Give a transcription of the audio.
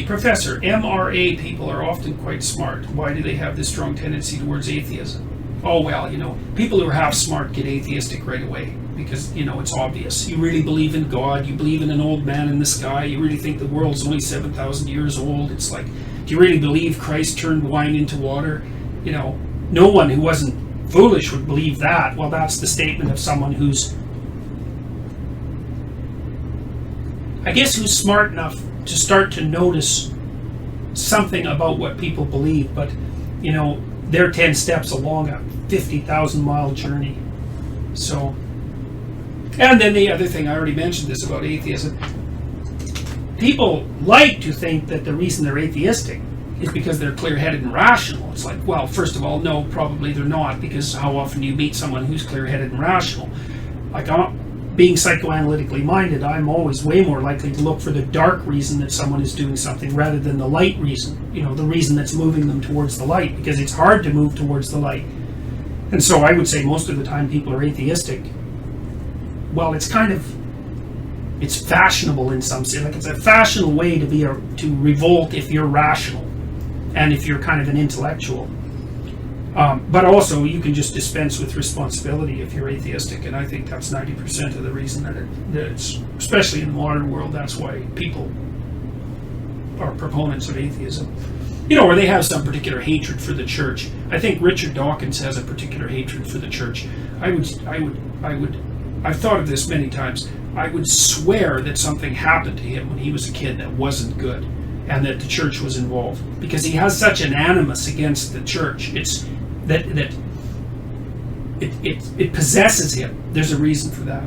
Professor, MRA people are often quite smart. Why do they have this strong tendency towards atheism? Oh, well, people who are half smart get atheistic right away because, it's obvious. You really believe in God, you believe in an old man in the sky, you really think the world's only 7,000 years old. It's like, do you really believe Christ turned wine into water? No one who wasn't foolish would believe that. Well, that's the statement of someone who's smart enough to start to notice something about what people believe, but they're 10 steps along a 50,000 mile journey. So, and then the other thing, I already mentioned this about atheism, people like to think that the reason they're atheistic is because they're clear-headed and rational. It's like, well, first of all, no, probably they're not, because how often do you meet someone who's clear-headed and rational? Like, being psychoanalytically minded, I'm always way more likely to look for the dark reason that someone is doing something rather than the light reason, the reason that's moving them towards the light, because it's hard to move towards the light. And so I would say most of the time people are atheistic. Well, it's fashionable in some sense. Like, it's a fashionable way to revolt if you're rational and if you're kind of an intellectual. But also, you can just dispense with responsibility if you're atheistic, and I think that's 90% of the reason that it's, especially in the modern world, that's why people are proponents of atheism. Or they have some particular hatred for the church. I think Richard Dawkins has a particular hatred for the church. I've thought of this many times. I would swear that something happened to him when he was a kid that wasn't good, and that the church was involved, because he has such an animus against the church. It's that it possesses him. There's a reason for that.